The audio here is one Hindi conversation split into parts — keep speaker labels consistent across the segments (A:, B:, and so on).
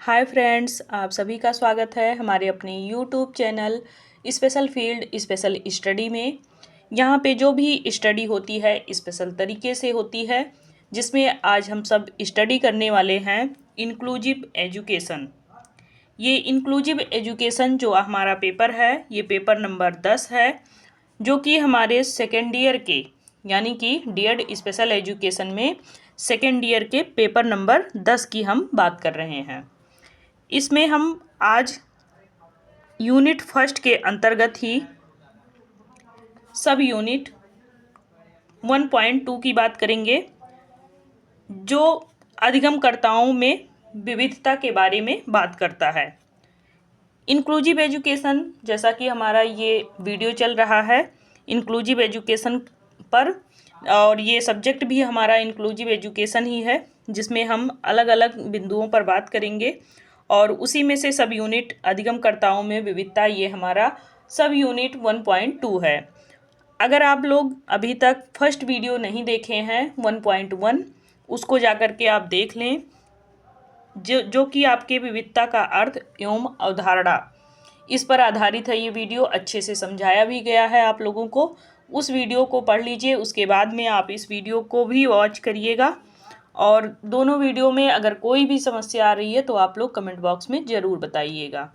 A: हाय फ्रेंड्स, आप सभी का स्वागत है हमारे अपने YouTube channel special field special study में। यहाँ पे जो भी स्टडी होती है स्पेशल तरीके से होती है, जिसमें आज हम सब स्टडी करने वाले हैं इंक्लूसिव एजुकेशन। ये इंक्लूसिव एजुकेशन जो हमारा पेपर है, ये पेपर नंबर 10 है, जो कि हमारे सेकेंड ईयर के यानी कि डीएड स्पेशल एजुकेशन में सेकेंड ईयर के पेपर नंबर 10 की हम बात कर रहे हैं। इसमें हम आज यूनिट फर्स्ट के अंतर्गत ही सब यूनिट 1.2 की बात करेंगे, जो अधिगमकर्ताओं में विविधता के बारे में बात करता है। इंक्लूसिव एजुकेशन, जैसा कि हमारा ये वीडियो चल रहा है इंक्लूसिव एजुकेशन पर, और ये सब्जेक्ट भी हमारा इंक्लूसिव एजुकेशन ही है, जिसमें हम अलग अलग बिंदुओं पर बात करेंगे और उसी में से सब यूनिट अधिगमकर्ताओं में विविधता, ये हमारा सब यूनिट 1.2 है। अगर आप लोग अभी तक फर्स्ट वीडियो नहीं देखे हैं 1.1, उसको जाकर के आप देख लें, जो कि आपके विविधता का अर्थ एवं अवधारणा, इस पर आधारित है। ये वीडियो अच्छे से समझाया भी गया है आप लोगों को। उस वीडियो को पढ़ लीजिए, उसके बाद में आप इस वीडियो को भी वॉच करिएगा। और दोनों वीडियो में अगर कोई भी समस्या आ रही है तो आप लोग कमेंट बॉक्स में ज़रूर बताइएगा।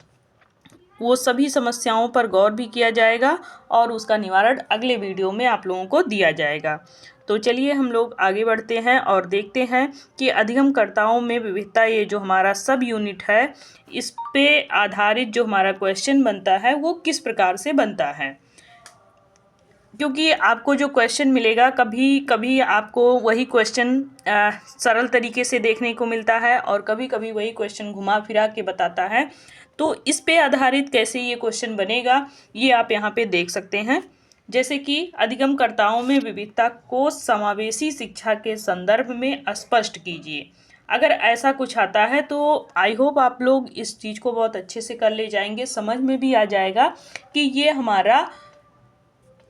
A: वो सभी समस्याओं पर गौर भी किया जाएगा और उसका निवारण अगले वीडियो में आप लोगों को दिया जाएगा। तो चलिए हम लोग आगे बढ़ते हैं और देखते हैं कि अधिगमकर्ताओं में विविधता, ये जो हमारा सब यूनिट है, इस पे आधारित जो हमारा क्वेश्चन बनता है वो किस प्रकार से बनता है। क्योंकि आपको जो क्वेश्चन मिलेगा, कभी कभी आपको वही क्वेश्चन सरल तरीके से देखने को मिलता है और कभी कभी वही क्वेश्चन घुमा फिरा के बताता है। तो इस पे आधारित कैसे ये क्वेश्चन बनेगा, ये आप यहाँ पे देख सकते हैं। जैसे कि अधिगमकर्ताओं में विविधता को समावेशी शिक्षा के संदर्भ में स्पष्ट कीजिए। अगर ऐसा कुछ आता है तो आई होप आप लोग इस चीज़ को बहुत अच्छे से कर ले जाएंगे, समझ में भी आ जाएगा कि ये हमारा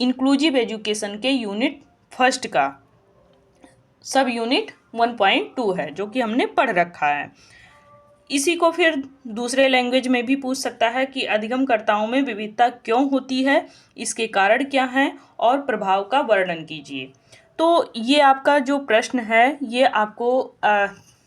A: इंक्लूसिव एजुकेशन के यूनिट फर्स्ट का सब यूनिट 1.2 है, जो कि हमने पढ़ रखा है। इसी को फिर दूसरे लैंग्वेज में भी पूछ सकता है कि अधिगमकर्ताओं में विविधता क्यों होती है, इसके कारण क्या हैं और प्रभाव का वर्णन कीजिए। तो ये आपका जो प्रश्न है, ये आपको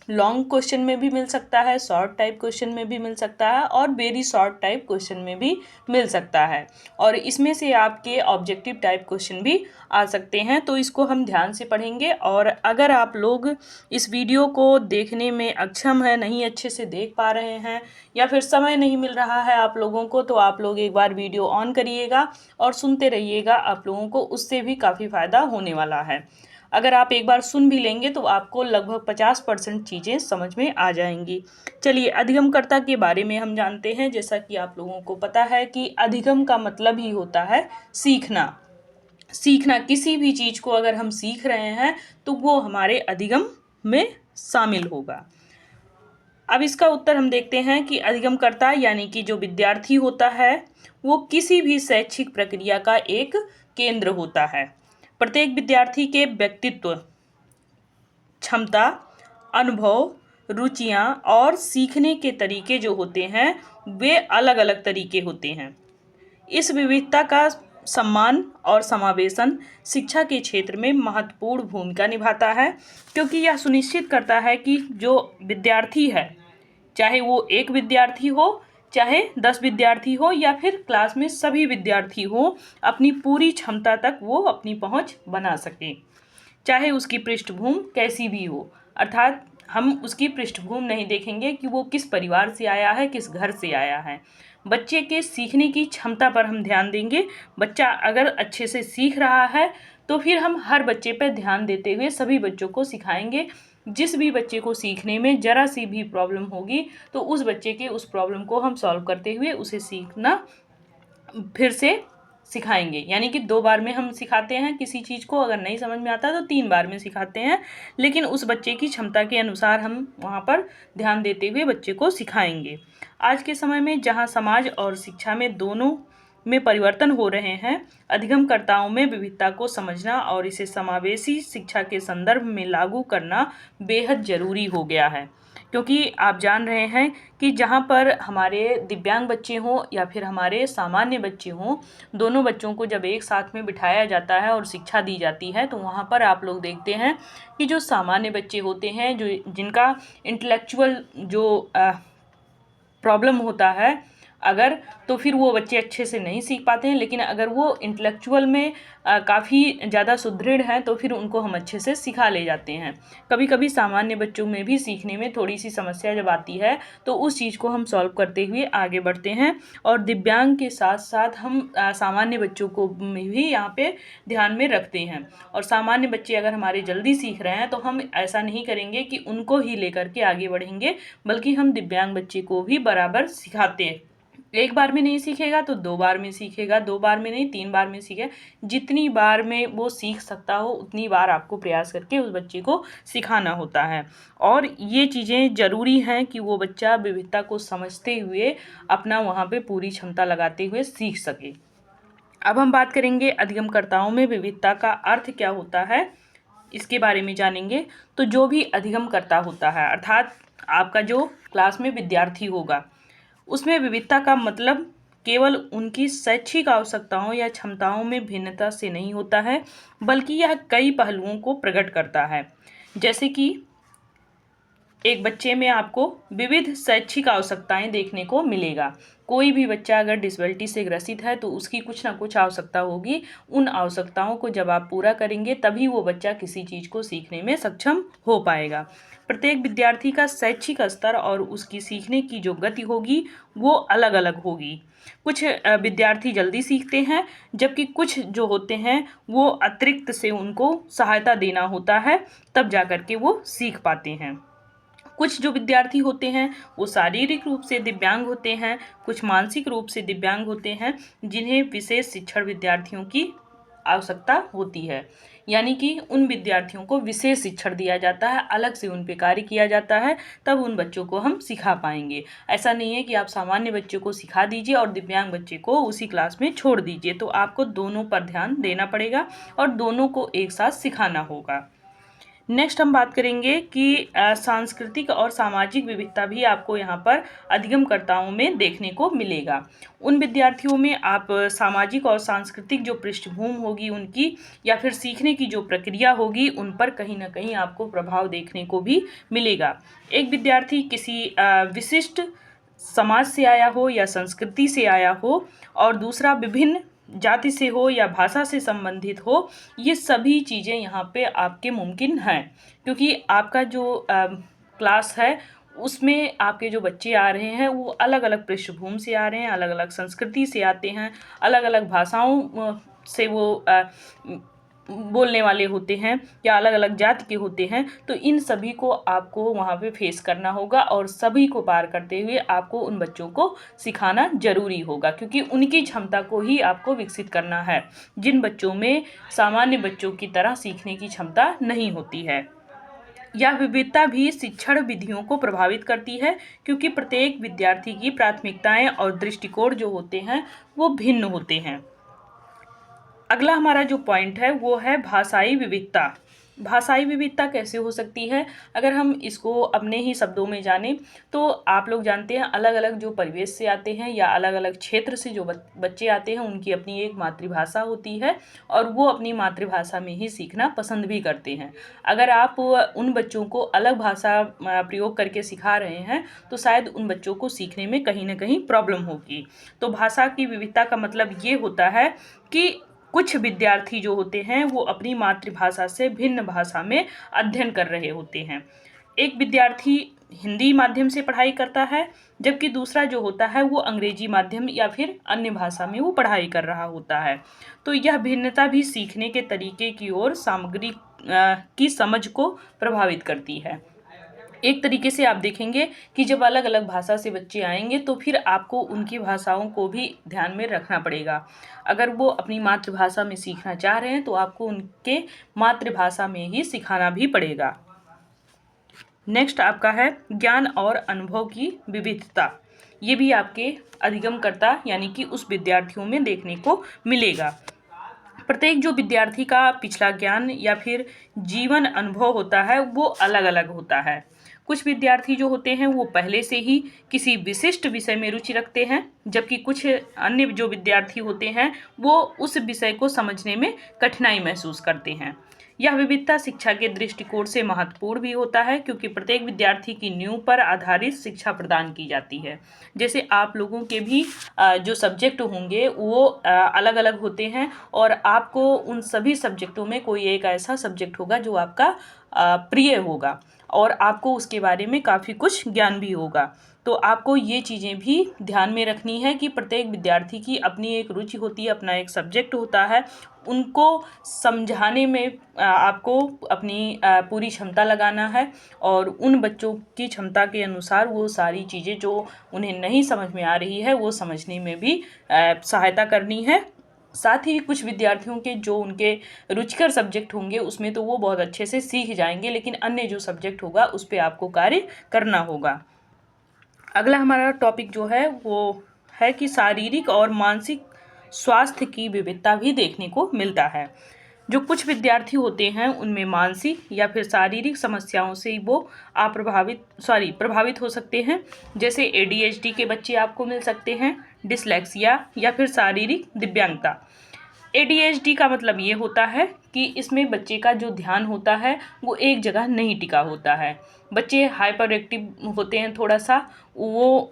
A: लॉन्ग क्वेश्चन में भी मिल सकता है, शॉर्ट टाइप क्वेश्चन में भी मिल सकता है और वेरी शॉर्ट टाइप क्वेश्चन में भी मिल सकता है, और इसमें से आपके ऑब्जेक्टिव टाइप क्वेश्चन भी आ सकते हैं। तो इसको हम ध्यान से पढ़ेंगे। और अगर आप लोग इस वीडियो को देखने में अक्षम है, नहीं अच्छे से देख पा रहे हैं या फिर समय नहीं मिल रहा है आप लोगों को, तो आप लोग एक बार वीडियो ऑन करिएगा और सुनते रहिएगा। आप लोगों को उससे भी काफ़ी फ़ायदा होने वाला है। अगर आप एक बार सुन भी लेंगे तो आपको लगभग 50% चीज़ें समझ में आ जाएंगी। चलिए, अधिगमकर्ता के बारे में हम जानते हैं। जैसा कि आप लोगों को पता है कि अधिगम का मतलब ही होता है सीखना। सीखना, किसी भी चीज़ को अगर हम सीख रहे हैं तो वो हमारे अधिगम में शामिल होगा। अब इसका उत्तर हम देखते हैं कि अधिगमकर्ता यानी कि जो विद्यार्थी होता है, वो किसी भी शैक्षिक प्रक्रिया का एक केंद्र होता है। प्रत्येक विद्यार्थी के व्यक्तित्व, क्षमता, अनुभव, रुचियां और सीखने के तरीके जो होते हैं, वे अलग अलग तरीके होते हैं। इस विविधता का सम्मान और समावेशन शिक्षा के क्षेत्र में महत्वपूर्ण भूमिका निभाता है, क्योंकि यह सुनिश्चित करता है कि जो विद्यार्थी है, चाहे वो एक विद्यार्थी हो, चाहे 10 विद्यार्थी हो या फिर क्लास में सभी विद्यार्थी हो, अपनी पूरी क्षमता तक वो अपनी पहुंच बना सके, चाहे उसकी पृष्ठभूमि कैसी भी हो। अर्थात हम उसकी पृष्ठभूमि नहीं देखेंगे कि वो किस परिवार से आया है, किस घर से आया है। बच्चे के सीखने की क्षमता पर हम ध्यान देंगे। बच्चा अगर अच्छे से सीख रहा है तो फिर हम हर बच्चे पर ध्यान देते हुए सभी बच्चों को सिखाएंगे। जिस भी बच्चे को सीखने में ज़रा सी भी प्रॉब्लम होगी तो उस बच्चे के उस प्रॉब्लम को हम सॉल्व करते हुए उसे सीखना फिर से सिखाएंगे। यानी कि 2 बार में हम सिखाते हैं किसी चीज़ को, अगर नहीं समझ में आता तो 3 बार में सिखाते हैं, लेकिन उस बच्चे की क्षमता के अनुसार हम वहाँ पर ध्यान देते हुए बच्चे को सिखाएंगे। आज के समय में जहाँ समाज और शिक्षा में दोनों में परिवर्तन हो रहे हैं, अधिगमकर्ताओं में विविधता को समझना और इसे समावेशी शिक्षा के संदर्भ में लागू करना बेहद ज़रूरी हो गया है। क्योंकि आप जान रहे हैं कि जहाँ पर हमारे दिव्यांग बच्चे हों या फिर हमारे सामान्य बच्चे हों, दोनों बच्चों को जब एक साथ में बिठाया जाता है और शिक्षा दी जाती है तो वहाँ पर आप लोग देखते हैं कि जो सामान्य बच्चे होते हैं, जो जिनका इंटेलेक्चुअल जो प्रॉब्लम होता है अगर, तो फिर वो बच्चे अच्छे से नहीं सीख पाते हैं। लेकिन अगर वो इंटेलेक्चुअल में काफ़ी ज़्यादा सुदृढ़ हैं तो फिर उनको हम अच्छे से सिखा ले जाते हैं। कभी कभी सामान्य बच्चों में भी सीखने में थोड़ी सी समस्या जब आती है तो उस चीज़ को हम सॉल्व करते हुए आगे बढ़ते हैं, और दिव्यांग के साथ साथ हम सामान्य बच्चों को भी यहाँ पे ध्यान में रखते हैं। और सामान्य बच्चे अगर हमारे जल्दी सीख रहे हैं तो हम ऐसा नहीं करेंगे कि उनको ही लेकर के आगे बढ़ेंगे, बल्कि हम दिव्यांग बच्चे को भी बराबर सिखाते हैं। एक बार में नहीं सीखेगा तो 2 बार में सीखेगा, 2 बार में नहीं 3 बार में सीखेगा। जितनी बार में वो सीख सकता हो उतनी बार आपको प्रयास करके उस बच्चे को सिखाना होता है। और ये चीज़ें ज़रूरी हैं कि वो बच्चा विविधता को समझते हुए अपना वहाँ पे पूरी क्षमता लगाते हुए सीख सके। अब हम बात करेंगे अधिगमकर्ताओं में विविधता का अर्थ क्या होता है, इसके बारे में जानेंगे। तो जो भी अधिगमकर्ता होता है, अर्थात आपका जो क्लास में विद्यार्थी होगा, उसमें विविधता का मतलब केवल उनकी शैक्षिक आवश्यकताओं या क्षमताओं में भिन्नता से नहीं होता है, बल्कि यह कई पहलुओं को प्रकट करता है। जैसे कि एक बच्चे में आपको विविध शैक्षिक आवश्यकताएं देखने को मिलेगा। कोई भी बच्चा अगर डिसेबिलिटी से ग्रसित है तो उसकी कुछ ना कुछ आवश्यकता होगी। उन आवश्यकताओं को जब आप पूरा करेंगे तभी वो बच्चा किसी चीज़ को सीखने में सक्षम हो पाएगा। प्रत्येक विद्यार्थी का शैक्षिक स्तर और उसकी सीखने की जो गति होगी वो अलग अलग होगी। कुछ विद्यार्थी जल्दी सीखते हैं, जबकि कुछ जो होते हैं वो अतिरिक्त से उनको सहायता देना होता है, तब जा कर के वो सीख पाते हैं। कुछ जो विद्यार्थी होते हैं वो शारीरिक रूप से दिव्यांग होते हैं, कुछ मानसिक रूप से दिव्यांग होते हैं, जिन्हें विशेष शिक्षण विद्यार्थियों की आवश्यकता होती है। यानी कि उन विद्यार्थियों को विशेष शिक्षण दिया जाता है, अलग से उन पे कार्य किया जाता है, तब उन बच्चों को हम सिखा पाएंगे। ऐसा नहीं है कि आप सामान्य बच्चों को सिखा दीजिए और दिव्यांग बच्चे को उसी क्लास में छोड़ दीजिए। तो आपको दोनों पर ध्यान देना पड़ेगा और दोनों को एक साथ सिखाना होगा। नेक्स्ट हम बात करेंगे कि सांस्कृतिक और सामाजिक विविधता भी आपको यहाँ पर अधिगमकर्ताओं में देखने को मिलेगा। उन विद्यार्थियों में आप सामाजिक और सांस्कृतिक जो पृष्ठभूमि होगी उनकी, या फिर सीखने की जो प्रक्रिया होगी, उन पर कहीं ना कहीं आपको प्रभाव देखने को भी मिलेगा। एक विद्यार्थी किसी विशिष्ट समाज से आया हो या संस्कृति से आया हो, और दूसरा विभिन्न जाति से हो या भाषा से संबंधित हो, ये सभी चीज़ें यहाँ पे आपके मुमकिन हैं, क्योंकि आपका जो क्लास है उसमें आपके जो बच्चे आ रहे हैं वो अलग अलग पृष्ठभूमि से आ रहे हैं, अलग अलग संस्कृति से आते हैं, अलग अलग भाषाओं से वो बोलने वाले होते हैं या अलग अलग जाति के होते हैं। तो इन सभी को आपको वहाँ पे फेस करना होगा और सभी को पार करते हुए आपको उन बच्चों को सिखाना ज़रूरी होगा, क्योंकि उनकी क्षमता को ही आपको विकसित करना है, जिन बच्चों में सामान्य बच्चों की तरह सीखने की क्षमता नहीं होती है। यह विविधता भी शिक्षण विधियों को प्रभावित करती है, क्योंकि प्रत्येक विद्यार्थी की प्राथमिकताएं और दृष्टिकोण जो होते हैं वो भिन्न होते हैं। अगला हमारा जो पॉइंट है वो है भाषाई विविधता। भाषाई विविधता कैसे हो सकती है, अगर हम इसको अपने ही शब्दों में जानें तो आप लोग जानते हैं अलग अलग जो परिवेश से आते हैं या अलग अलग क्षेत्र से जो बच्चे आते हैं उनकी अपनी एक मातृभाषा होती है और वो अपनी मातृभाषा में ही सीखना पसंद भी करते हैं। अगर आप उन बच्चों को अलग भाषा प्रयोग करके सिखा रहे हैं तो शायद उन बच्चों को सीखने में कहीं ना कहीं प्रॉब्लम होगी। तो भाषा की विविधता का मतलब ये होता है कि कुछ विद्यार्थी जो होते हैं वो अपनी मातृभाषा से भिन्न भाषा में अध्ययन कर रहे होते हैं। एक विद्यार्थी हिंदी माध्यम से पढ़ाई करता है, जबकि दूसरा जो होता है वो अंग्रेजी माध्यम या फिर अन्य भाषा में वो पढ़ाई कर रहा होता है। तो यह भिन्नता भी सीखने के तरीके की ओर सामग्री की समझ को प्रभावित करती है। एक तरीके से आप देखेंगे कि जब अलग अलग भाषा से बच्चे आएंगे तो फिर आपको उनकी भाषाओं को भी ध्यान में रखना पड़ेगा। अगर वो अपनी मातृभाषा में सीखना चाह रहे हैं तो आपको उनके मातृभाषा में ही सिखाना भी पड़ेगा। नेक्स्ट आपका है ज्ञान और अनुभव की विविधता। ये भी आपके अधिगमकर्ता यानी कि उस विद्यार्थियों में देखने को मिलेगा। प्रत्येक जो विद्यार्थी का पिछला ज्ञान या फिर जीवन अनुभव होता है वो अलग अलग होता है। कुछ विद्यार्थी जो होते हैं वो पहले से ही किसी विशिष्ट विषय में रुचि रखते हैं, जबकि कुछ अन्य जो विद्यार्थी होते हैं वो उस विषय को समझने में कठिनाई महसूस करते हैं। यह विविधता शिक्षा के दृष्टिकोण से महत्वपूर्ण भी होता है, क्योंकि प्रत्येक विद्यार्थी की नींव पर आधारित शिक्षा प्रदान की जाती है। जैसे आप लोगों के भी जो सब्जेक्ट होंगे वो अलग अलग होते हैं, और आपको उन सभी सब्जेक्टों में कोई एक ऐसा सब्जेक्ट होगा जो आपका प्रिय होगा और आपको उसके बारे में काफ़ी कुछ ज्ञान भी होगा। तो आपको ये चीज़ें भी ध्यान में रखनी है कि प्रत्येक विद्यार्थी की अपनी एक रुचि होती है, अपना एक सब्जेक्ट होता है। उनको समझाने में आपको अपनी पूरी क्षमता लगाना है, और उन बच्चों की क्षमता के अनुसार वो सारी चीज़ें जो उन्हें नहीं समझ में आ रही है वो समझने में भी सहायता करनी है। साथ ही कुछ विद्यार्थियों के जो उनके रुचिकर सब्जेक्ट होंगे उसमें तो वो बहुत अच्छे से सीख जाएंगे, लेकिन अन्य जो सब्जेक्ट होगा उस पर आपको कार्य करना होगा। अगला हमारा टॉपिक जो है वो है कि शारीरिक और मानसिक स्वास्थ्य की विविधता भी देखने को मिलता है। जो कुछ विद्यार्थी होते हैं उनमें मानसिक या फिर शारीरिक समस्याओं से वो प्रभावित हो सकते हैं। जैसे ADHD के बच्चे आपको मिल सकते हैं, डिसलेक्सिया या फिर शारीरिक दिव्यांगता। ADHD का मतलब ये होता है कि इसमें बच्चे का जो ध्यान होता है वो एक जगह नहीं टिका होता है। बच्चे हाइपर एक्टिव होते हैं थोड़ा सा, वो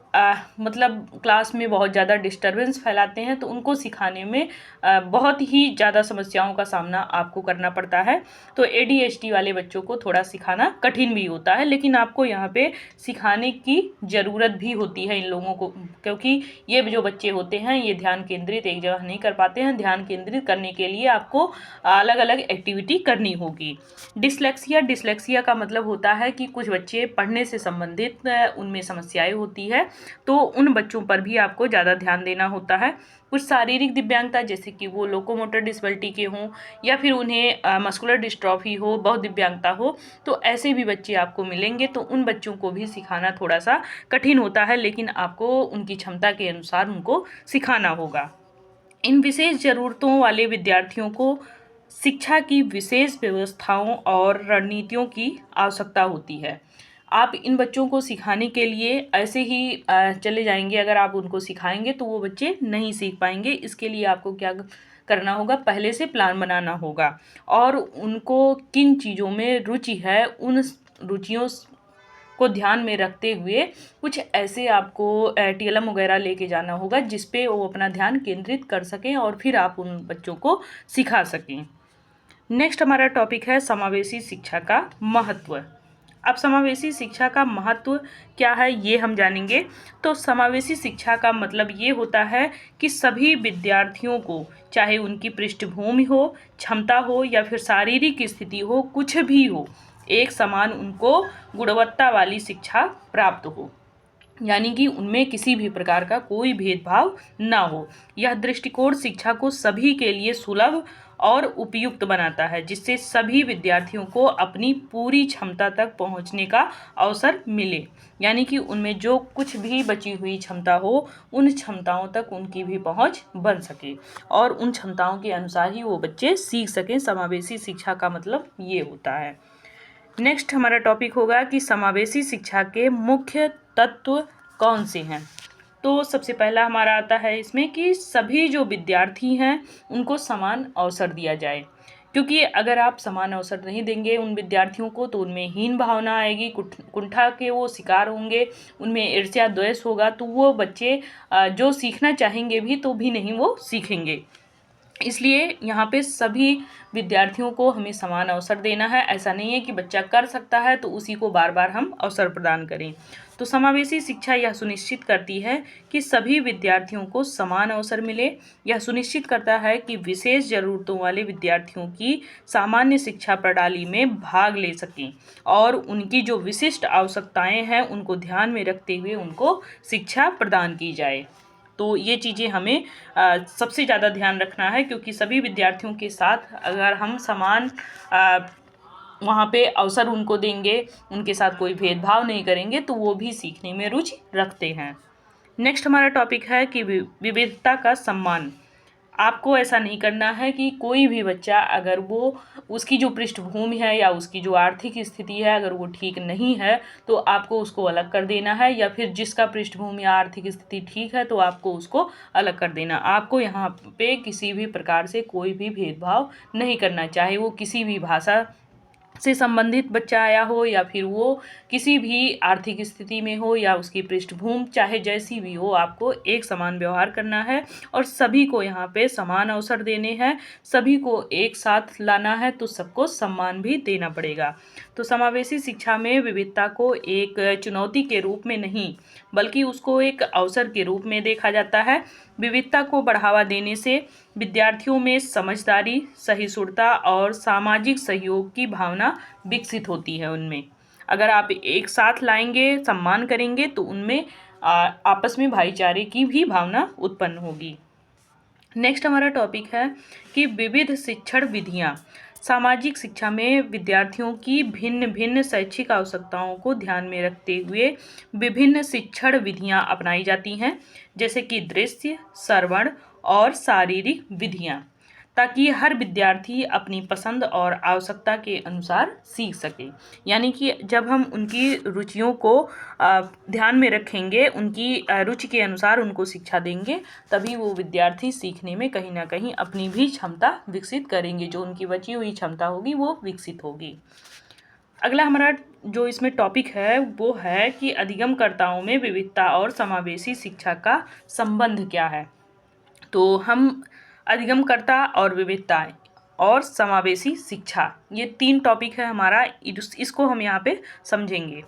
A: मतलब क्लास में बहुत ज़्यादा डिस्टरबेंस फैलाते हैं, तो उनको सिखाने में बहुत ही ज़्यादा समस्याओं का सामना आपको करना पड़ता है। तो ADHD वाले बच्चों को थोड़ा सिखाना कठिन भी होता है, लेकिन आपको यहाँ पे सिखाने की ज़रूरत भी होती है इन लोगों को, क्योंकि ये जो बच्चे होते हैं ये ध्यान केंद्रित एक जगह नहीं कर पाते हैं। ध्यान केंद्रित करने के लिए आपको अलग अलग एक्टिविटी करनी होगी। डिसलेक्सिया का मतलब होता है कि कुछ बच्चे पढ़ने से संबंधित उनमें समस्याएं होती है, तो उन बच्चों पर भी आपको ज़्यादा ध्यान देना होता है। कुछ शारीरिक दिव्यांगता, जैसे कि वो लोकोमोटर डिसेबिलिटी के हों या फिर उन्हें मस्कुलर डिस्ट्रॉफी हो, बहुत दिव्यांगता हो, तो ऐसे भी बच्चे आपको मिलेंगे। तो उन बच्चों को भी सिखाना थोड़ा सा कठिन होता है, लेकिन आपको उनकी क्षमता के अनुसार उनको सिखाना होगा। इन विशेष ज़रूरतों वाले विद्यार्थियों को शिक्षा की विशेष व्यवस्थाओं और रणनीतियों की आवश्यकता होती है। आप इन बच्चों को सिखाने के लिए ऐसे ही चले जाएंगे, अगर आप उनको सिखाएंगे तो वो बच्चे नहीं सीख पाएंगे। इसके लिए आपको क्या करना होगा, पहले से प्लान बनाना होगा, और उनको किन चीज़ों में रुचि है उन रुचियों को ध्यान में रखते हुए कुछ ऐसे आपको TLM वगैरह लेके जाना होगा जिस पे वो अपना ध्यान केंद्रित कर सकें और फिर आप उन बच्चों को सिखा सकें। नेक्स्ट हमारा टॉपिक है समावेशी शिक्षा का महत्व। अब समावेशी शिक्षा का महत्व क्या है ये हम जानेंगे। तो समावेशी शिक्षा का मतलब ये होता है कि सभी विद्यार्थियों को, चाहे उनकी पृष्ठभूमि हो, क्षमता हो या फिर शारीरिक स्थिति हो, कुछ भी हो, एक समान उनको गुणवत्ता वाली शिक्षा प्राप्त हो, यानी कि उनमें किसी भी प्रकार का कोई भेदभाव ना हो। यह दृष्टिकोण शिक्षा को सभी के लिए सुलभ और उपयुक्त बनाता है, जिससे सभी विद्यार्थियों को अपनी पूरी क्षमता तक पहुंचने का अवसर मिले, यानी कि उनमें जो कुछ भी बची हुई क्षमता हो उन क्षमताओं तक उनकी भी पहुंच बन सके और उन क्षमताओं के अनुसार ही वो बच्चे सीख सकें। समावेशी शिक्षा का मतलब ये होता है। नेक्स्ट हमारा टॉपिक होगा कि समावेशी शिक्षा के मुख्य तत्व कौन से हैं। तो सबसे पहला हमारा आता है इसमें कि सभी जो विद्यार्थी हैं उनको समान अवसर दिया जाए, क्योंकि अगर आप समान अवसर नहीं देंगे उन विद्यार्थियों को तो उनमें हीन भावना आएगी, कुंठा के वो शिकार होंगे, उनमें ईर्ष्या द्वेष होगा, तो वो बच्चे जो सीखना चाहेंगे भी तो भी नहीं वो सीखेंगे। इसलिए यहाँ पे सभी विद्यार्थियों को हमें समान अवसर देना है। ऐसा नहीं है कि बच्चा कर सकता है तो उसी को बार बार हम अवसर प्रदान करें। तो समावेशी शिक्षा यह सुनिश्चित करती है कि सभी विद्यार्थियों को समान अवसर मिले। यह सुनिश्चित करता है कि विशेष ज़रूरतों वाले विद्यार्थियों की सामान्य शिक्षा प्रणाली में भाग ले सकें और उनकी जो विशिष्ट आवश्यकताएं हैं उनको ध्यान में रखते हुए उनको शिक्षा प्रदान की जाए। तो ये चीज़ें हमें सबसे ज़्यादा ध्यान रखना है, क्योंकि सभी विद्यार्थियों के साथ अगर हम समान वहाँ पे अवसर उनको देंगे, उनके साथ कोई भेदभाव नहीं करेंगे, तो वो भी सीखने में रुचि रखते हैं। नेक्स्ट हमारा टॉपिक है कि विविधता का सम्मान। आपको ऐसा नहीं करना है कि कोई भी बच्चा अगर वो उसकी जो पृष्ठभूमि है या उसकी जो आर्थिक स्थिति है अगर वो ठीक नहीं है तो आपको उसको अलग कर देना है, या फिर जिसका पृष्ठभूमि या आर्थिक स्थिति ठीक है तो आपको उसको अलग कर देना। आपको यहाँ पे किसी भी प्रकार से कोई भी भेदभाव नहीं करना, चाहे वो किसी भी भाषा से संबंधित बच्चा आया हो या फिर वो किसी भी आर्थिक स्थिति में हो या उसकी पृष्ठभूमि चाहे जैसी भी हो, आपको एक समान व्यवहार करना है और सभी को यहाँ पे समान अवसर देने हैं, सभी को एक साथ लाना है, तो सबको सम्मान भी देना पड़ेगा। तो समावेशी शिक्षा में विविधता को एक चुनौती के रूप में नहीं बल्कि उसको एक अवसर के रूप में देखा जाता है। विविधता को बढ़ावा देने से विद्यार्थियों में समझदारी, सहिष्णुता और सामाजिक सहयोग की भावना विकसित होती है। उनमें अगर आप एक साथ लाएंगे, सम्मान करेंगे तो उनमें आपस में भाईचारे की भी भावना उत्पन्न होगी। नेक्स्ट हमारा टॉपिक है कि विविध शिक्षण विधियाँ। सामाजिक शिक्षा में विद्यार्थियों की भिन्न भिन्न शैक्षिक आवश्यकताओं को ध्यान में रखते हुए विभिन्न शिक्षण विधियाँ अपनाई जाती हैं, जैसे कि दृश्य, श्रवण और शारीरिक विधियाँ, ताकि हर विद्यार्थी अपनी पसंद और आवश्यकता के अनुसार सीख सके। यानी कि जब हम उनकी रुचियों को ध्यान में रखेंगे, उनकी रुचि के अनुसार उनको शिक्षा देंगे, तभी वो विद्यार्थी सीखने में कहीं ना कहीं अपनी भी क्षमता विकसित करेंगे, जो उनकी बची हुई क्षमता होगी वो विकसित होगी। अगला हमारा जो इसमें टॉपिक है वो है कि अधिगमकर्ताओं में विविधता और समावेशी शिक्षा का संबंध क्या है। तो हम अधिगमकर्ता और विविधता और समावेशी शिक्षा, ये 3 टॉपिक है हमारा, इसको हम यहाँ पे समझेंगे।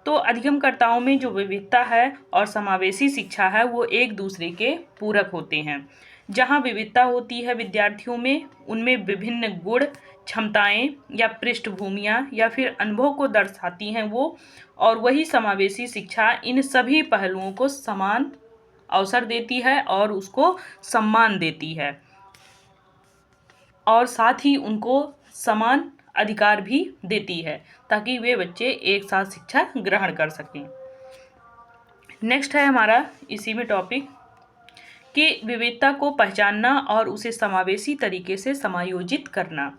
A: तो अधिगमकर्ताओं में जो विविधता है और समावेशी शिक्षा है वो एक दूसरे के पूरक होते हैं। जहाँ विविधता होती है विद्यार्थियों में, उनमें विभिन्न गुण, क्षमताएं या पृष्ठभूमियाँ या फिर अनुभव को दर्शाती हैं वो, और वही समावेशी शिक्षा इन सभी पहलुओं को समान अवसर देती है और उसको सम्मान देती है और साथ ही उनको समान अधिकार भी देती है, ताकि वे बच्चे एक साथ शिक्षा ग्रहण कर सकें। नेक्स्ट है हमारा इसी में टॉपिक कि विविधता को पहचानना और उसे समावेशी तरीके से समायोजित करना।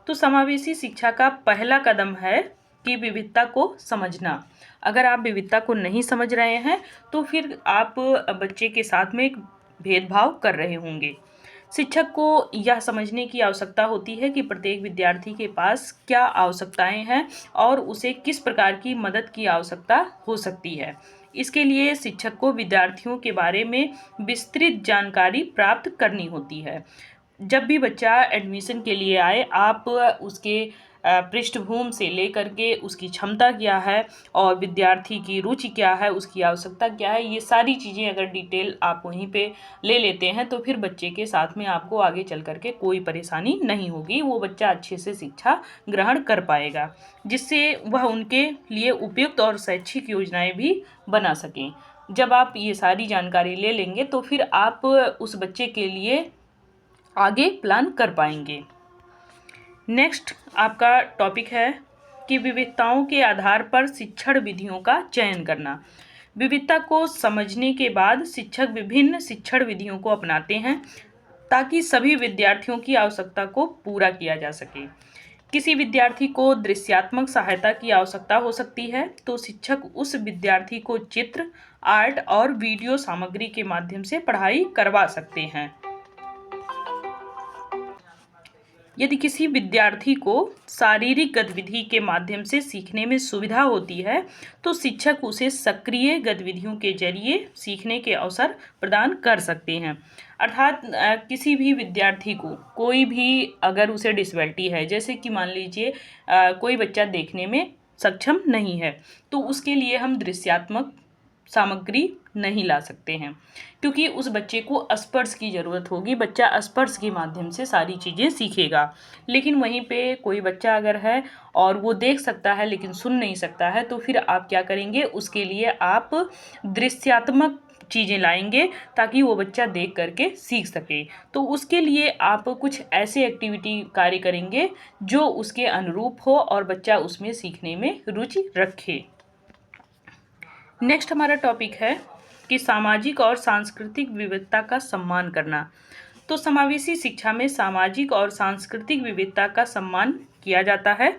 A: तो समावेशी शिक्षा का पहला कदम है कि विविधता को समझना। अगर आप विविधता को नहीं समझ रहे हैं तो फिर आप बच्चे के साथ में एक भेदभाव कर रहे होंगे। शिक्षक को यह समझने की आवश्यकता होती है कि प्रत्येक विद्यार्थी के पास क्या आवश्यकताएं हैं और उसे किस प्रकार की मदद की आवश्यकता हो सकती है। इसके लिए शिक्षक को विद्यार्थियों के बारे में विस्तृत जानकारी प्राप्त करनी होती है। जब भी बच्चा एडमिशन के लिए आए, आप उसके पृष्ठभूमि से लेकर के उसकी क्षमता क्या है और विद्यार्थी की रुचि क्या है, उसकी आवश्यकता क्या है, ये सारी चीज़ें अगर डिटेल आप वहीं पे ले लेते हैं तो फिर बच्चे के साथ में आपको आगे चल कर के कोई परेशानी नहीं होगी। वो बच्चा अच्छे से शिक्षा ग्रहण कर पाएगा, जिससे वह उनके लिए उपयुक्त और शैक्षिक योजनाएं भी बना सकें। जब आप ये सारी जानकारी ले लेंगे तो फिर आप उस बच्चे के लिए आगे प्लान कर पाएंगे। नेक्स्ट आपका टॉपिक है कि विविधताओं के आधार पर शिक्षण विधियों का चयन करना। विविधता को समझने के बाद शिक्षक विभिन्न शिक्षण विधियों को अपनाते हैं ताकि सभी विद्यार्थियों की आवश्यकता को पूरा किया जा सके। किसी विद्यार्थी को दृश्यात्मक सहायता की आवश्यकता हो सकती है तो शिक्षक उस विद्यार्थी को चित्र, आर्ट और वीडियो सामग्री के माध्यम से पढ़ाई करवा सकते हैं। यदि किसी विद्यार्थी को शारीरिक गतिविधि के माध्यम से सीखने में सुविधा होती है तो शिक्षक उसे सक्रिय गतिविधियों के जरिए सीखने के अवसर प्रदान कर सकते हैं। अर्थात किसी भी विद्यार्थी को कोई भी अगर उसे डिसेबिलिटी है, जैसे कि मान लीजिए कोई बच्चा देखने में सक्षम नहीं है, तो उसके लिए हम दृश्यात्मक सामग्री नहीं ला सकते हैं, क्योंकि उस बच्चे को स्पर्श की ज़रूरत होगी। बच्चा स्पर्श के माध्यम से सारी चीज़ें सीखेगा। लेकिन वहीं पे कोई बच्चा अगर है और वो देख सकता है लेकिन सुन नहीं सकता है, तो फिर आप क्या करेंगे, उसके लिए आप दृश्यात्मक चीज़ें लाएंगे ताकि वो बच्चा देख करके सीख सके। तो उसके लिए आप कुछ ऐसे एक्टिविटी कार्य करेंगे जो उसके अनुरूप हो और बच्चा उसमें सीखने में रुचि रखे। नेक्स्ट हमारा टॉपिक है कि सामाजिक और सांस्कृतिक विविधता का सम्मान करना। तो समावेशी शिक्षा में सामाजिक और सांस्कृतिक विविधता का सम्मान किया जाता है।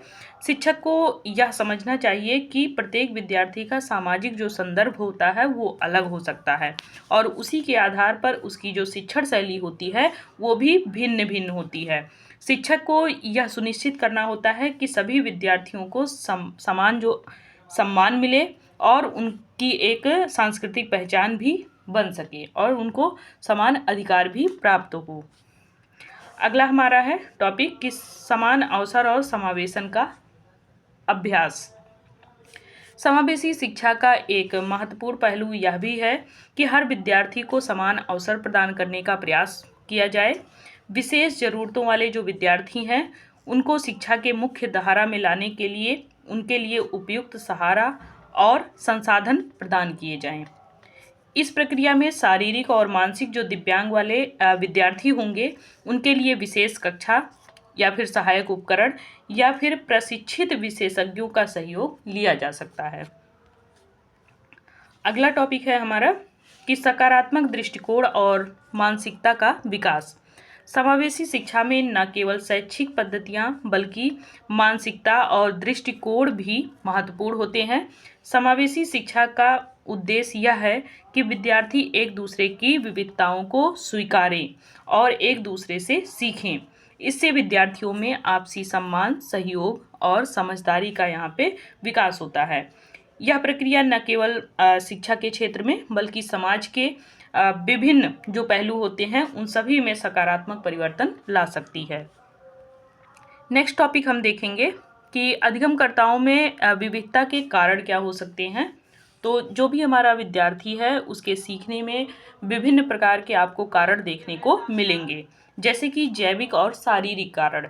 A: शिक्षक को यह समझना चाहिए कि प्रत्येक विद्यार्थी का सामाजिक जो संदर्भ होता है वो अलग हो सकता है और उसी के आधार पर उसकी जो शिक्षण शैली होती है वो भी भिन्न भिन्न होती है। शिक्षक को यह सुनिश्चित करना होता है कि सभी विद्यार्थियों को समान जो सम्मान मिले और उनकी एक सांस्कृतिक पहचान भी बन सके और उनको समान अधिकार भी प्राप्त हो। अगला हमारा है टॉपिक कि समान अवसर और समावेशन का अभ्यास। समावेशी शिक्षा का एक महत्वपूर्ण पहलू यह भी है कि हर विद्यार्थी को समान अवसर प्रदान करने का प्रयास किया जाए। विशेष ज़रूरतों वाले जो विद्यार्थी हैं उनको शिक्षा के मुख्य धारा में लाने के लिए उनके लिए उपयुक्त सहारा और संसाधन प्रदान किए जाएं। इस प्रक्रिया में शारीरिक और मानसिक जो दिव्यांग वाले विद्यार्थी होंगे उनके लिए विशेष कक्षा या फिर सहायक उपकरण या फिर प्रशिक्षित विशेषज्ञों का सहयोग लिया जा सकता है। अगला टॉपिक है हमारा कि सकारात्मक दृष्टिकोण और मानसिकता का विकास। समावेशी शिक्षा में न केवल शैक्षिक पद्धतियां बल्कि मानसिकता और दृष्टिकोण भी महत्वपूर्ण होते हैं। समावेशी शिक्षा का उद्देश्य यह है कि विद्यार्थी एक दूसरे की विविधताओं को स्वीकारें और एक दूसरे से सीखें। इससे विद्यार्थियों में आपसी सम्मान, सहयोग और समझदारी का यहाँ पे विकास होता है। यह प्रक्रिया न केवल शिक्षा के क्षेत्र में बल्कि समाज के विभिन्न जो पहलू होते हैं उन सभी में सकारात्मक परिवर्तन ला सकती है। नेक्स्ट टॉपिक हम देखेंगे कि अधिगमकर्ताओं में विविधता के कारण क्या हो सकते हैं। तो जो भी हमारा विद्यार्थी है उसके सीखने में विभिन्न प्रकार के आपको कारण देखने को मिलेंगे, जैसे कि जैविक और शारीरिक कारण।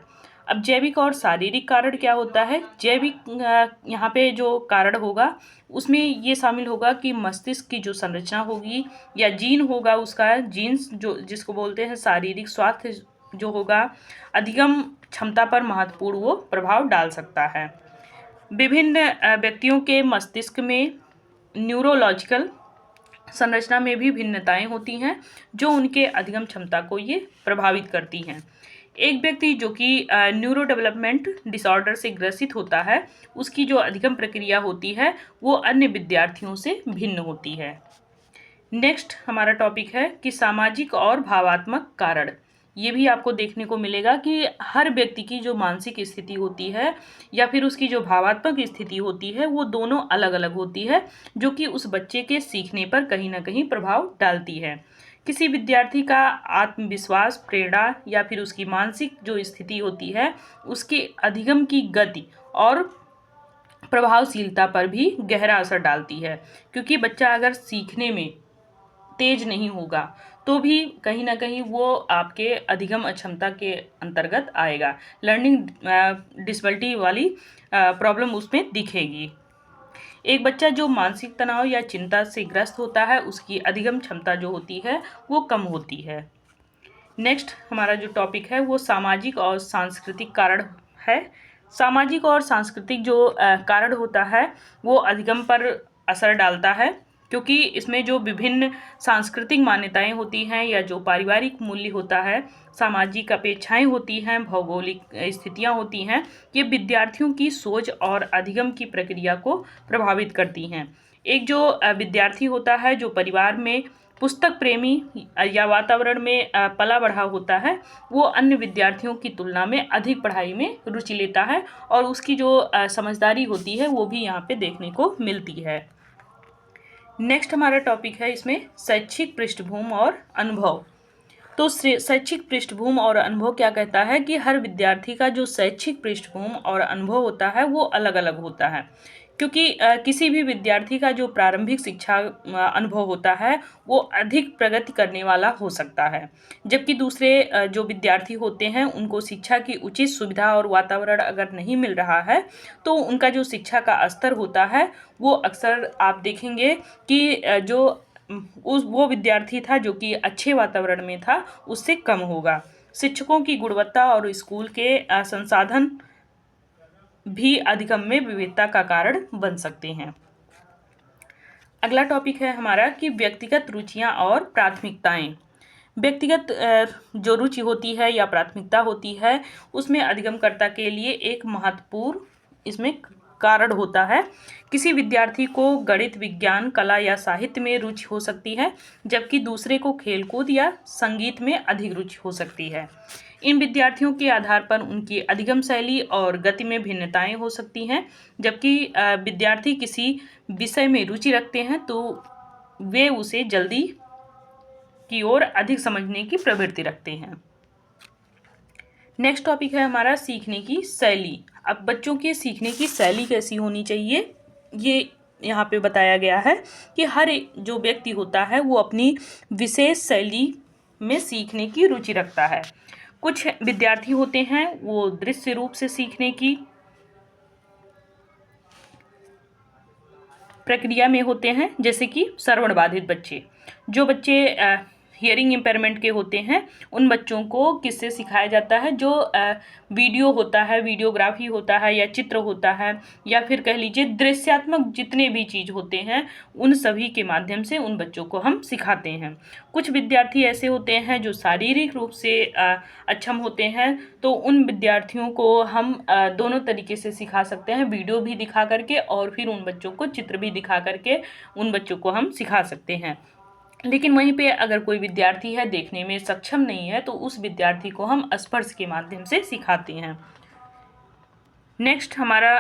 A: अब जैविक और शारीरिक कारण क्या होता है? जैविक यहाँ पे जो कारण होगा उसमें ये शामिल होगा कि मस्तिष्क की जो संरचना होगी या जीन होगा, उसका जीन्स जो जिसको बोलते हैं शारीरिक स्वास्थ्य जो होगा, अधिगम क्षमता पर महत्वपूर्ण वो प्रभाव डाल सकता है। विभिन्न व्यक्तियों के मस्तिष्क में न्यूरोलॉजिकल संरचना में भी भिन्नताएं होती हैं जो उनके अधिगम क्षमता को ये प्रभावित करती हैं। एक व्यक्ति जो कि न्यूरो डेवलपमेंट डिसऑर्डर से ग्रसित होता है उसकी जो अधिगम प्रक्रिया होती है वो अन्य विद्यार्थियों से भिन्न होती है। नेक्स्ट हमारा टॉपिक है कि सामाजिक और भावात्मक कारण। ये भी आपको देखने को मिलेगा कि हर व्यक्ति की जो मानसिक स्थिति होती है या फिर उसकी जो भावात्मक स्थिति होती है वो दोनों अलग अलग होती है, जो कि उस बच्चे के सीखने पर कहीं ना कहीं प्रभाव डालती है। किसी विद्यार्थी का आत्मविश्वास, प्रेरणा या फिर उसकी मानसिक जो स्थिति होती है उसके अधिगम की गति और प्रभावशीलता पर भी गहरा असर डालती है, क्योंकि बच्चा अगर सीखने में तेज नहीं होगा तो भी कहीं ना कहीं वो आपके अधिगम अक्षमता के अंतर्गत आएगा। लर्निंग डिसेबिलिटी वाली प्रॉब्लम उसमें दिखेगी। एक बच्चा जो मानसिक तनाव या चिंता से ग्रस्त होता है उसकी अधिगम क्षमता जो होती है वो कम होती है। नेक्स्ट हमारा जो टॉपिक है वो सामाजिक और सांस्कृतिक कारण है। सामाजिक और सांस्कृतिक जो कारण होता है वो अधिगम पर असर डालता है, क्योंकि इसमें जो विभिन्न सांस्कृतिक मान्यताएं होती हैं या जो पारिवारिक मूल्य होता है, सामाजिक अपेक्षाएं होती हैं, भौगोलिक स्थितियां होती हैं, ये विद्यार्थियों की सोच और अधिगम की प्रक्रिया को प्रभावित करती हैं। एक जो विद्यार्थी होता है जो परिवार में पुस्तक प्रेमी या वातावरण में पला बढ़ा होता है वो अन्य विद्यार्थियों की तुलना में अधिक पढ़ाई में रुचि लेता है और उसकी जो समझदारी होती है वो भी यहाँ पे देखने को मिलती है। नेक्स्ट हमारा टॉपिक है इसमें शैक्षिक पृष्ठभूमि और अनुभव। तो शैक्षिक पृष्ठभूमि और अनुभव क्या कहता है कि हर विद्यार्थी का जो शैक्षिक पृष्ठभूमि और अनुभव होता है वो अलग अलग होता है, क्योंकि किसी भी विद्यार्थी का जो प्रारंभिक शिक्षा अनुभव होता है वो अधिक प्रगति करने वाला हो सकता है, जबकि दूसरे जो विद्यार्थी होते हैं उनको शिक्षा की उचित सुविधा और वातावरण अगर नहीं मिल रहा है तो उनका जो शिक्षा का स्तर होता है वो अक्सर आप देखेंगे कि जो वो विद्यार्थी था जो कि अच्छे वातावरण में था उससे कम होगा। शिक्षकों की गुणवत्ता और स्कूल के संसाधन भी अधिगम में विविधता का कारण बन सकते हैं। अगला टॉपिक है हमारा कि व्यक्तिगत रुचियां और प्राथमिकताएं। व्यक्तिगत जो रुचि होती है या प्राथमिकता होती है उसमें अधिगमकर्ता के लिए एक महत्वपूर्ण इसमें कारण होता है। किसी विद्यार्थी को गणित, विज्ञान, कला या साहित्य में रुचि हो सकती है, जबकि दूसरे को खेलकूद या संगीत में अधिक रुचि हो सकती है। इन विद्यार्थियों के आधार पर उनकी अधिगम शैली और गति में भिन्नताएं हो सकती हैं। जबकि विद्यार्थी किसी विषय में रुचि रखते हैं तो वे उसे जल्दी की ओर अधिक समझने की प्रवृत्ति रखते हैं। नेक्स्ट टॉपिक है हमारा सीखने की शैली। अब बच्चों के सीखने की शैली कैसी होनी चाहिए ये यहाँ पे बताया गया है कि हर एक जो व्यक्ति होता है वो अपनी विशेष शैली में सीखने की रुचि रखता है। कुछ विद्यार्थी होते हैं वो दृश्य रूप से सीखने की प्रक्रिया में होते हैं, जैसे कि श्रवण बाधित बच्चे। जो बच्चे हियरिंग इम्पेयरमेंट के होते हैं उन बच्चों को किससे सिखाया जाता है, जो वीडियो होता है, वीडियोग्राफी होता है या चित्र होता है या फिर कह लीजिए दृश्यात्मक जितने भी चीज़ होते हैं उन सभी के माध्यम से उन बच्चों को हम सिखाते हैं। कुछ विद्यार्थी ऐसे होते हैं जो शारीरिक रूप से अक्षम होते हैं, तो उन विद्यार्थियों को हम दोनों तरीके से सिखा सकते हैं, वीडियो भी दिखा करके और फिर उन बच्चों को चित्र भी दिखा करके उन बच्चों को हम सिखा सकते हैं। लेकिन वहीं पे अगर कोई विद्यार्थी है देखने में सक्षम नहीं है तो उस विद्यार्थी को हम स्पर्श के माध्यम से सिखाते हैं। नेक्स्ट हमारा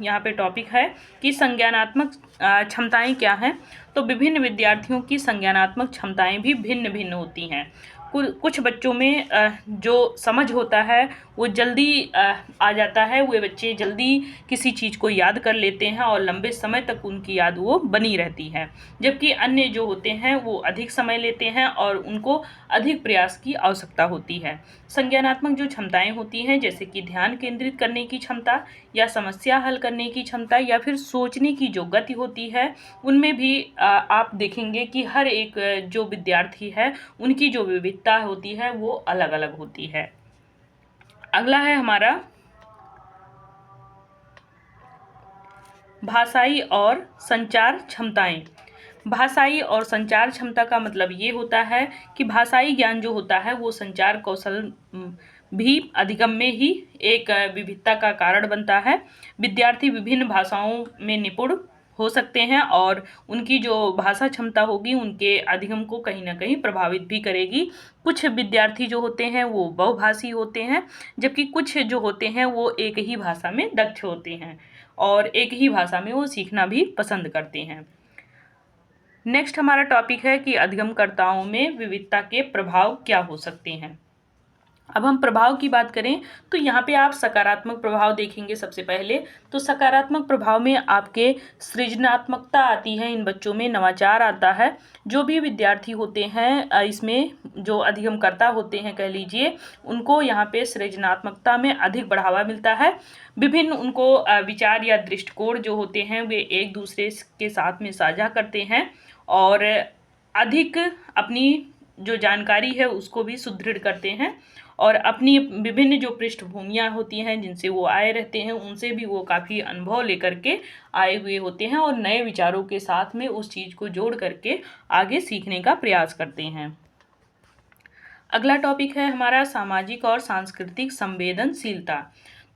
A: यहाँ पे टॉपिक है कि संज्ञानात्मक क्षमताएं क्या हैं। तो विभिन्न विद्यार्थियों की संज्ञानात्मक क्षमताएं भी भिन्न भिन्न होती हैं। कुछ बच्चों में जो समझ होता है वो जल्दी आ जाता है, वे बच्चे जल्दी किसी चीज़ को याद कर लेते हैं और लंबे समय तक उनकी याद वो बनी रहती है। जबकि अन्य जो होते हैं वो अधिक समय लेते हैं और उनको अधिक प्रयास की आवश्यकता होती है। संज्ञानात्मक जो क्षमताएं होती हैं जैसे कि ध्यान केंद्रित करने की क्षमता या समस्या हल करने की क्षमता या फिर सोचने की जो गति होती है, उनमें भी आप देखेंगे कि हर एक जो विद्यार्थी है उनकी जो विविधता होती है वो अलग अलग होती है। अगला है हमारा भाषाई और संचार क्षमताएं। भाषाई और संचार क्षमता का मतलब ये होता है कि भाषाई ज्ञान जो होता है वो संचार कौशल भी अधिगम में ही एक विविधता का कारण बनता है। विद्यार्थी विभिन्न भाषाओं में निपुण हो सकते हैं और उनकी जो भाषा क्षमता होगी उनके अधिगम को कहीं ना कहीं प्रभावित भी करेगी। कुछ विद्यार्थी जो होते हैं वो बहुभाषी होते हैं, जबकि कुछ जो होते हैं वो एक ही भाषा में दक्ष होते हैं और एक ही भाषा में वो सीखना भी पसंद करते हैं। नेक्स्ट हमारा टॉपिक है कि अधिगमकर्ताओं में विविधता के प्रभाव क्या हो सकते हैं। अब हम प्रभाव की बात करें तो यहाँ पे आप सकारात्मक प्रभाव देखेंगे। सबसे पहले तो सकारात्मक प्रभाव में आपके सृजनात्मकता आती है, इन बच्चों में नवाचार आता है। जो भी विद्यार्थी होते हैं इसमें जो अधिगमकर्ता होते हैं कह लीजिए, उनको यहाँ पे सृजनात्मकता में अधिक बढ़ावा मिलता है। विभिन्न उनको विचार या दृष्टिकोण जो होते हैं वे एक दूसरे के साथ में साझा करते हैं और अधिक अपनी जो जानकारी है उसको भी सुदृढ़ करते हैं और अपनी विभिन्न जो पृष्ठभूमियाँ होती हैं जिनसे वो आए रहते हैं उनसे भी वो काफ़ी अनुभव लेकर के आए हुए होते हैं और नए विचारों के साथ में उस चीज़ को जोड़ करके आगे सीखने का प्रयास करते हैं। अगला टॉपिक है हमारा सामाजिक और सांस्कृतिक संवेदनशीलता।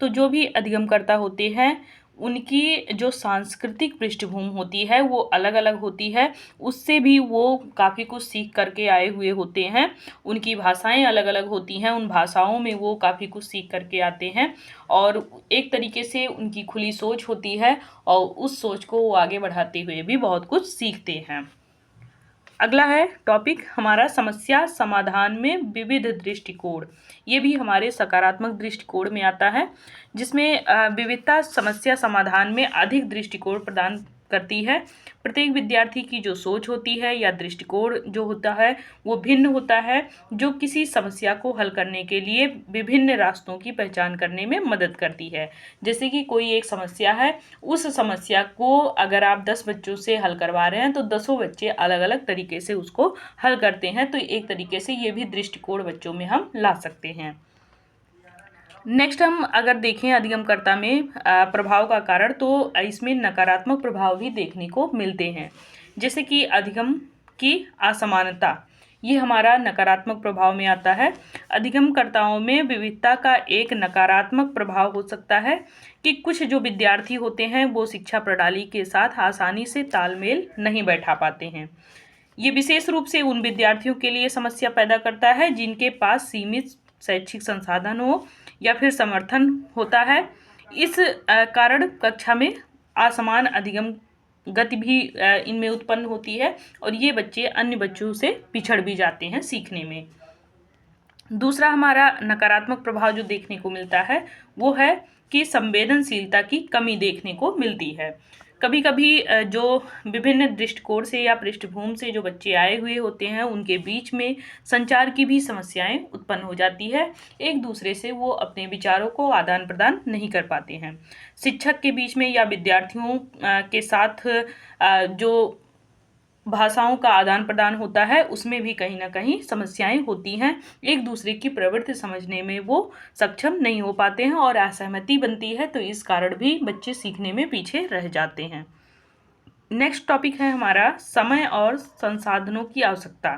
A: तो जो भी अधिगमकर्ता होते हैं उनकी जो सांस्कृतिक पृष्ठभूमि होती है वो अलग अलग होती है, उससे भी वो काफ़ी कुछ सीख करके आए हुए होते हैं। उनकी भाषाएं अलग अलग होती हैं, उन भाषाओं में वो काफ़ी कुछ सीख करके आते हैं और एक तरीके से उनकी खुली सोच होती है और उस सोच को वो आगे बढ़ाते हुए भी बहुत कुछ सीखते हैं। अगला है टॉपिक हमारा समस्या समाधान में विविध दृष्टिकोण। ये भी हमारे सकारात्मक दृष्टिकोण में आता है, जिसमें विविधता समस्या समाधान में अधिक दृष्टिकोण प्रदान करती है। प्रत्येक विद्यार्थी की जो सोच होती है या दृष्टिकोण जो होता है वो भिन्न होता है, जो किसी समस्या को हल करने के लिए विभिन्न रास्तों की पहचान करने में मदद करती है। जैसे कि कोई एक समस्या है, उस समस्या को अगर आप 10 बच्चों से हल करवा रहे हैं तो 10 बच्चे अलग अलग तरीके से उसको हल करते हैं, तो एक तरीके से ये भी दृष्टिकोण बच्चों में हम ला सकते हैं। नेक्स्ट हम अगर देखें अधिगमकर्ता में प्रभाव का कारण, तो इसमें नकारात्मक प्रभाव भी देखने को मिलते हैं। जैसे कि अधिगम की असमानता, ये हमारा नकारात्मक प्रभाव में आता है। अधिगमकर्ताओं में विविधता का एक नकारात्मक प्रभाव हो सकता है कि कुछ जो विद्यार्थी होते हैं वो शिक्षा प्रणाली के साथ आसानी से तालमेल नहीं बैठा पाते हैं। ये विशेष रूप से उन विद्यार्थियों के लिए समस्या पैदा करता है जिनके पास सीमित शैक्षिक संसाधन हो या फिर समर्थन होता है। इस कारण कक्षा में असमान अधिगम गति भी इनमें उत्पन्न होती है और ये बच्चे अन्य बच्चों से पिछड़ भी जाते हैं सीखने में। दूसरा हमारा नकारात्मक प्रभाव जो देखने को मिलता है वो है कि संवेदनशीलता की कमी देखने को मिलती है। कभी कभी जो विभिन्न दृष्टिकोण से या पृष्ठभूमि से जो बच्चे आए हुए होते हैं उनके बीच में संचार की भी समस्याएं उत्पन्न हो जाती है। एक दूसरे से वो अपने विचारों को आदान प्रदान नहीं कर पाते हैं। शिक्षक के बीच में या विद्यार्थियों के साथ जो भाषाओं का आदान प्रदान होता है उसमें भी कहीं ना कहीं समस्याएं होती हैं। एक दूसरे की प्रवृत्ति समझने में वो सक्षम नहीं हो पाते हैं और असहमति बनती है, तो इस कारण भी बच्चे सीखने में पीछे रह जाते हैं। नेक्स्ट टॉपिक है हमारा समय और संसाधनों की आवश्यकता।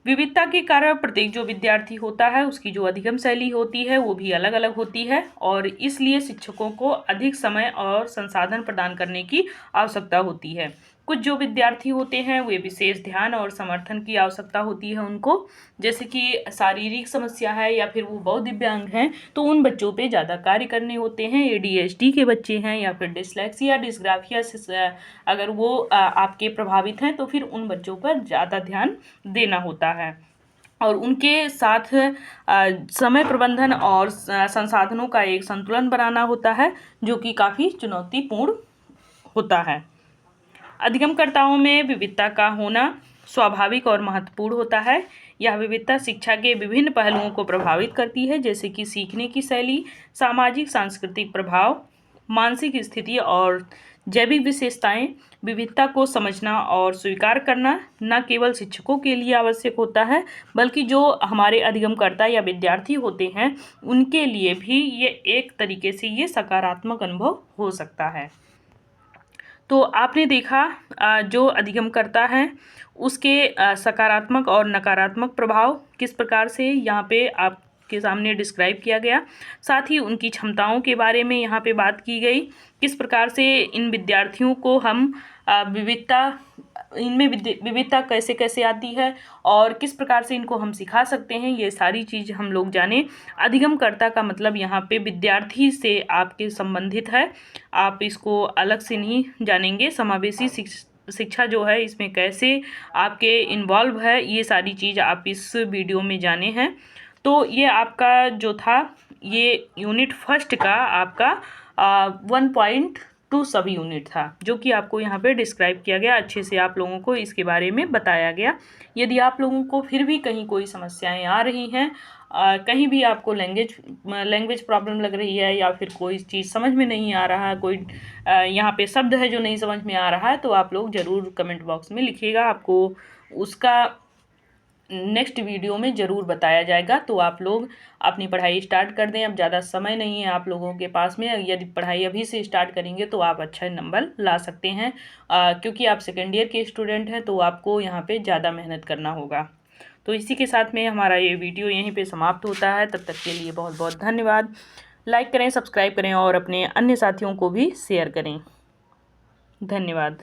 A: विविधता के कारण प्रत्येक जो विद्यार्थी होता है उसकी जो अधिगम शैली होती है वो भी अलग अलग होती है और इसलिए शिक्षकों को अधिक समय और संसाधन प्रदान करने की आवश्यकता होती है। कुछ जो विद्यार्थी होते हैं वे विशेष ध्यान और समर्थन की आवश्यकता होती है उनको, जैसे कि शारीरिक समस्या है या फिर वो बहुत दिव्यांग हैं तो उन बच्चों पे ज़्यादा कार्य करने होते हैं। ADHD के बच्चे हैं या फिर डिसलेक्सिया डिसग्राफिया से अगर वो आपके प्रभावित हैं तो फिर उन बच्चों पर ज़्यादा ध्यान देना होता है और उनके साथ समय प्रबंधन और संसाधनों का एक संतुलन बनाना होता है जो कि काफ़ी चुनौतीपूर्ण होता है। अधिगमकर्ताओं में विविधता का होना स्वाभाविक और महत्वपूर्ण होता है। यह विविधता शिक्षा के विभिन्न पहलुओं को प्रभावित करती है, जैसे कि सीखने की शैली, सामाजिक सांस्कृतिक प्रभाव, मानसिक स्थिति और जैविक विशेषताएं। विविधता को समझना और स्वीकार करना न केवल शिक्षकों के लिए आवश्यक होता है बल्कि जो हमारे अधिगमकर्ता या विद्यार्थी होते हैं उनके लिए भी ये एक तरीके से ये सकारात्मक अनुभव हो सकता है। तो आपने देखा जो अधिगमकर्ता हैं उसके सकारात्मक और नकारात्मक प्रभाव किस प्रकार से यहाँ पे आपके सामने डिस्क्राइब किया गया। साथ ही उनकी क्षमताओं के बारे में यहाँ पे बात की गई, किस प्रकार से इन विद्यार्थियों को हम इनमें विविधता कैसे कैसे आती है और किस प्रकार से इनको हम सिखा सकते हैं, ये सारी चीज़ हम लोग जाने। अधिगमकर्ता का मतलब यहाँ पे विद्यार्थी से आपके संबंधित है, आप इसको अलग से नहीं जानेंगे। समावेशी शिक्षा जो है इसमें कैसे आपके इन्वॉल्व है ये सारी चीज़ आप इस वीडियो में जाने हैं। तो ये आपका जो था ये यूनिट फर्स्ट का आपका 1.2 सब यूनिट था जो कि आपको यहाँ पे डिस्क्राइब किया गया। अच्छे से आप लोगों को इसके बारे में बताया गया। यदि आप लोगों को फिर भी कहीं कोई समस्याएं आ रही हैं, कहीं भी आपको लैंग्वेज प्रॉब्लम लग रही है या फिर कोई चीज़ समझ में नहीं आ रहा है, कोई यहाँ पे शब्द है जो नहीं समझ में आ रहा है, तो आप लोग ज़रूर कमेंट बॉक्स में लिखिएगा, आपको उसका नेक्स्ट वीडियो में ज़रूर बताया जाएगा। तो आप लोग अपनी पढ़ाई स्टार्ट कर दें, अब ज़्यादा समय नहीं है आप लोगों के पास में। यदि पढ़ाई अभी से स्टार्ट करेंगे तो आप अच्छा नंबर ला सकते हैं, क्योंकि आप सेकेंड ईयर के स्टूडेंट हैं तो आपको यहाँ पे ज़्यादा मेहनत करना होगा। तो इसी के साथ में हमारा ये वीडियो यहीं पे समाप्त होता है। तब तक के लिए बहुत बहुत धन्यवाद। लाइक करें, सब्सक्राइब करें और अपने अन्य साथियों को भी शेयर करें। धन्यवाद।